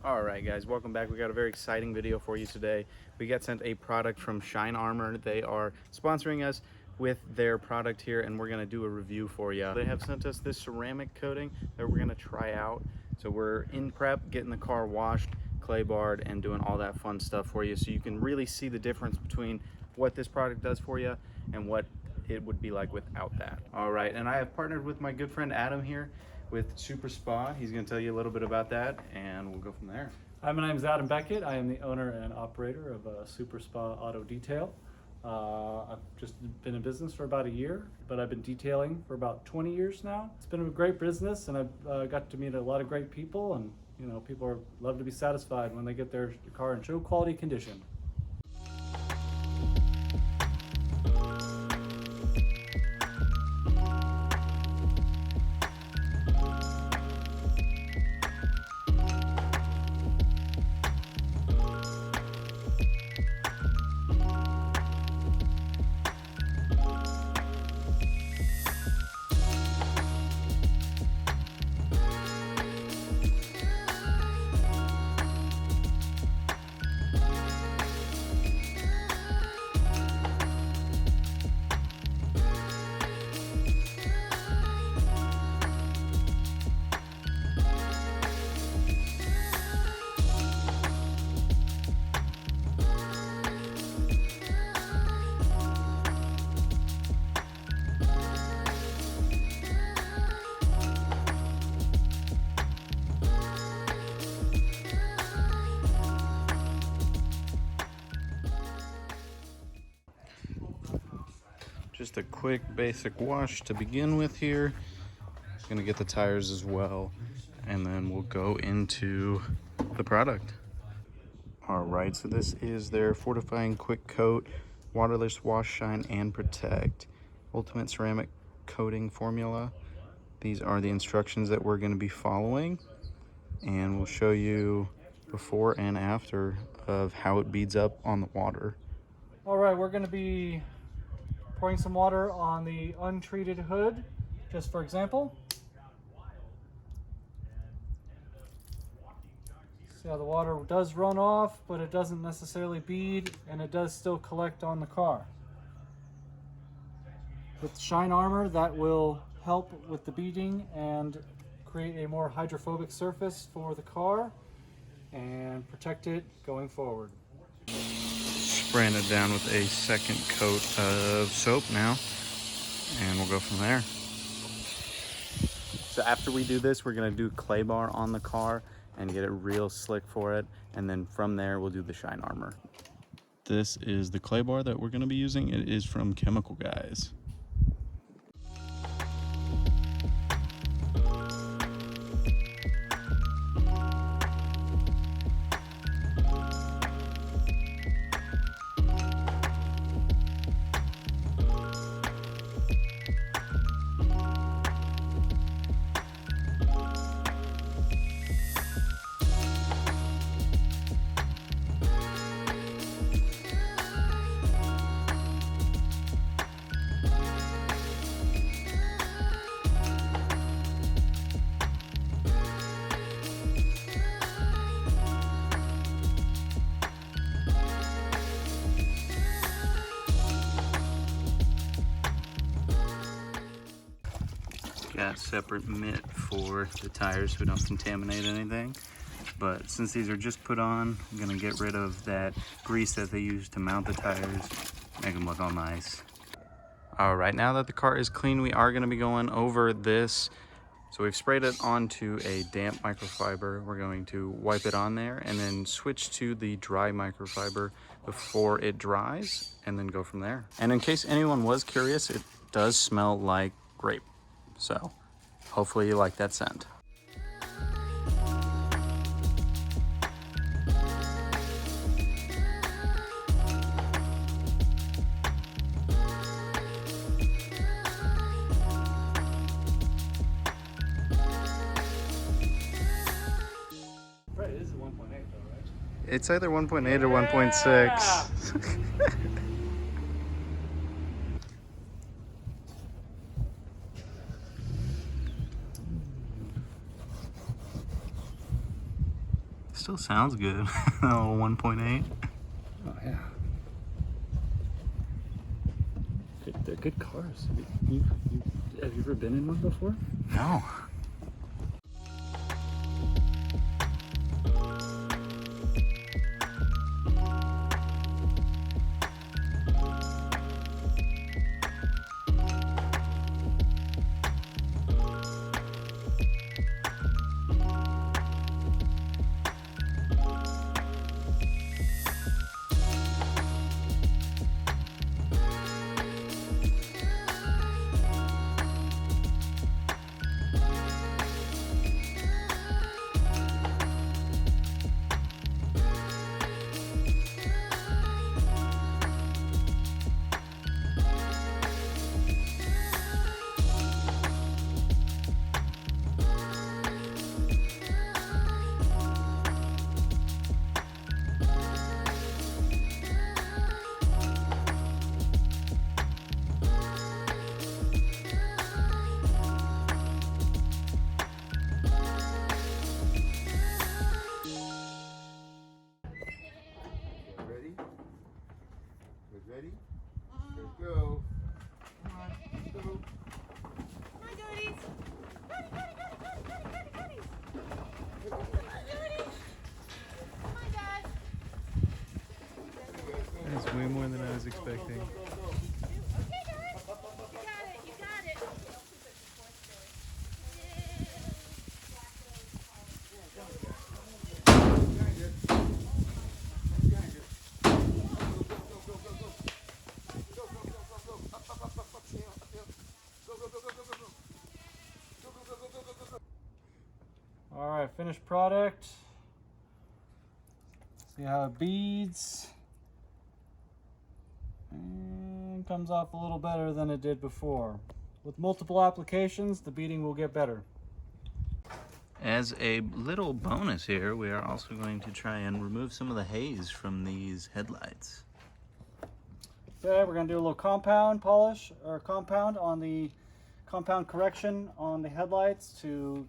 All right, guys, welcome back. We got a very exciting video for you today. We got sent a product from Shine Armor. They are sponsoring us with their product here, and we're gonna do a review for you. They have sent us this ceramic coating that we're gonna try out. So we're in prep, getting the car washed, clay barred, and doing all that fun stuff for you, so you can really see the difference between what this product does for you and what it would be like without that. All right, and I have partnered with my good friend Adam here with Super Spa. He's going to tell you a little bit about that, and we'll go from there. Hi, my name is Adam Beckett. I am the owner and operator of Super Spa Auto Detail. I've just been in business for about a year, but I've been detailing for about 20 years now. It's been a great business, and I've got to meet a lot of great people, and people love to be satisfied when they get their car in show quality condition. Just a quick basic wash to begin with here. Gonna get the tires as well, and then we'll go into the product. All right, so this is their Fortifying Quick Coat, waterless wash, shine, and protect ultimate ceramic coating formula. These are the instructions that we're going to be following, and we'll show you before and after of how it beads up on the water. All right, we're going to be pouring some water on the untreated hood, just for example. See how the water does run off, but it doesn't necessarily bead, and it does still collect on the car. With Shine Armor, that will help with the beading and create a more hydrophobic surface for the car and protect it going forward. Spraying it down with a second coat of soap now, and we'll go from there. So after we do this, we're gonna do clay bar on the car and get it real slick for it, and then from there we'll do the Shine Armor. This is the clay bar that we're gonna be using. It is from Chemical Guys. Got separate mitt for the tires so we don't contaminate anything. But since these are just put on, I'm gonna get rid of that grease that they use to mount the tires, make them look all nice. All right, now that the car is clean, we are gonna be going over this. So we've sprayed it onto a damp microfiber. We're going to wipe it on there and then switch to the dry microfiber before it dries, and then go from there. And in case anyone was curious, it does smell like grape. So hopefully you like that scent. Right, it is a 1.8 though, right? It's either 1.8 or 1.6. Still sounds good. Oh, 1.8. Oh yeah. They're good cars. Have you ever been in one before? No. Ready? Let's go. Come on, let's go. Come on, goodies. Goody. Come on, goodies. Come on, guys. That's way more than I was expecting. Okay, guys. You got it. All right, finished product. See how it beads. And comes off a little better than it did before. With multiple applications, the beading will get better. As a little bonus here, we are also going to try and remove some of the haze from these headlights. Okay, we're gonna do a little compound polish, or compound on the compound correction on the headlights to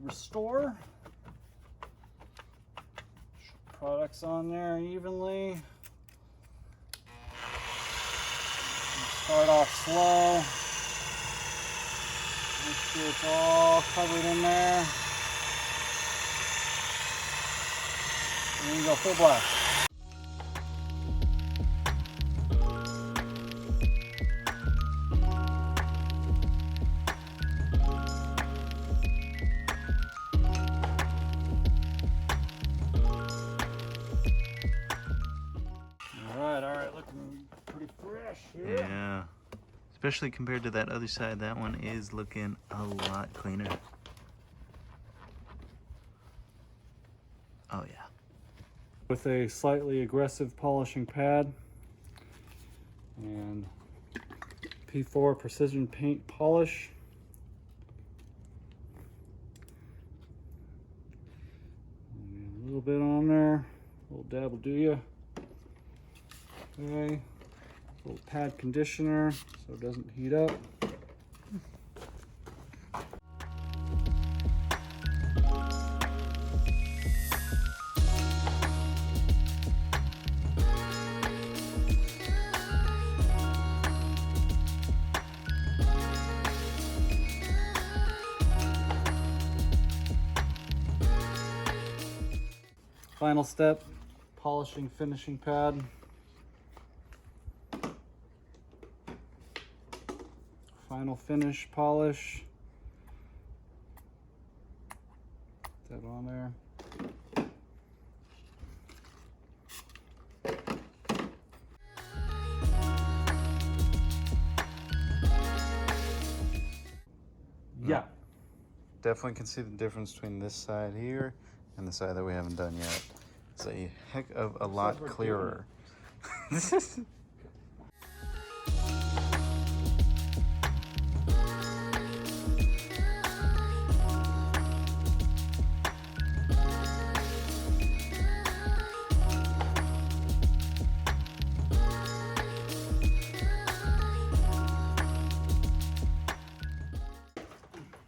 restore. Products on there evenly. Start off slow. Make sure it's all covered in there. And then you go full blast. All right, looking pretty fresh here. Yeah. Especially compared to that other side, that one is looking a lot cleaner. Oh yeah. With a slightly aggressive polishing pad and P4 precision paint polish. And a little bit on there, a little dab will do ya. Okay, a little pad conditioner so it doesn't heat up. Final step, polishing finishing pad. Final finish polish. Put that on there. Yeah. Definitely can see the difference between this side here and the side that we haven't done yet. It's a heck of a lot clearer.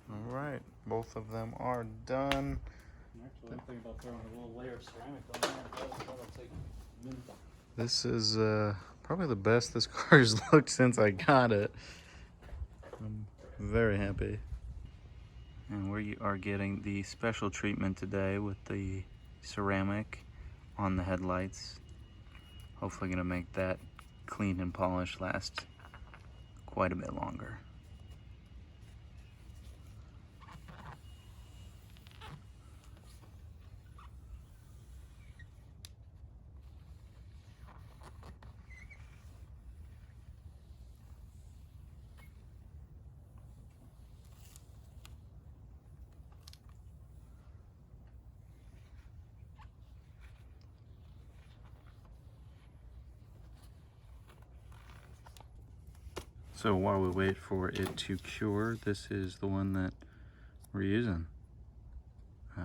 All right, both of them are done. So I'm thinking about throwing a little layer of ceramic on there. That'll take a minute. This is probably the best this car's looked since I got it. I'm very happy. And we are getting the special treatment today with the ceramic on the headlights. Hopefully gonna make that clean and polished last quite a bit longer. So while we wait for it to cure, this is the one that we're using.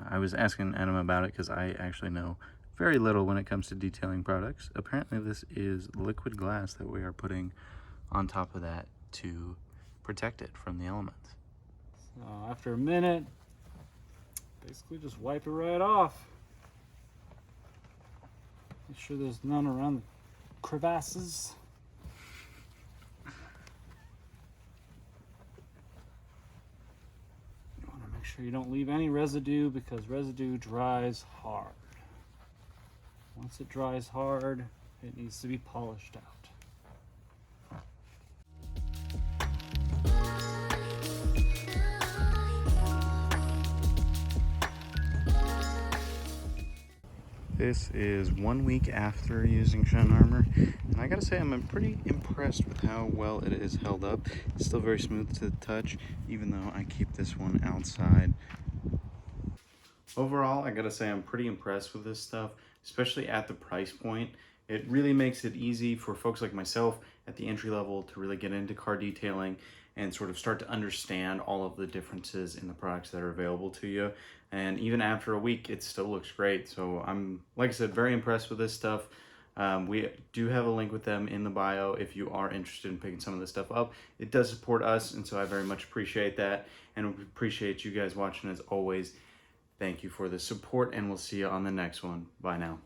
I was asking Adam about it because I actually know very little when it comes to detailing products. Apparently this is liquid glass that we are putting on top of that to protect it from the elements. After a minute, basically just wipe it right off. Make sure there's none around the crevasses. You want to make sure you don't leave any residue because residue dries hard. Once it dries hard, it needs to be polished out. This is 1 week after using Shine Armor, and I gotta say I'm pretty impressed with how well it is held up. It's still very smooth to the touch, even though I keep this one outside. Overall, I gotta say I'm pretty impressed with this stuff, especially at the price point. It really makes it easy for folks like myself at the entry level to really get into car detailing and sort of start to understand all of the differences in the products that are available to you. And even after a week, it still looks great. So I'm, like I said, very impressed with this stuff. We do have a link with them in the bio if you are interested in picking some of this stuff up. It does support us, and so I very much appreciate that. And we appreciate you guys watching as always. Thank you for the support, and we'll see you on the next one. Bye now.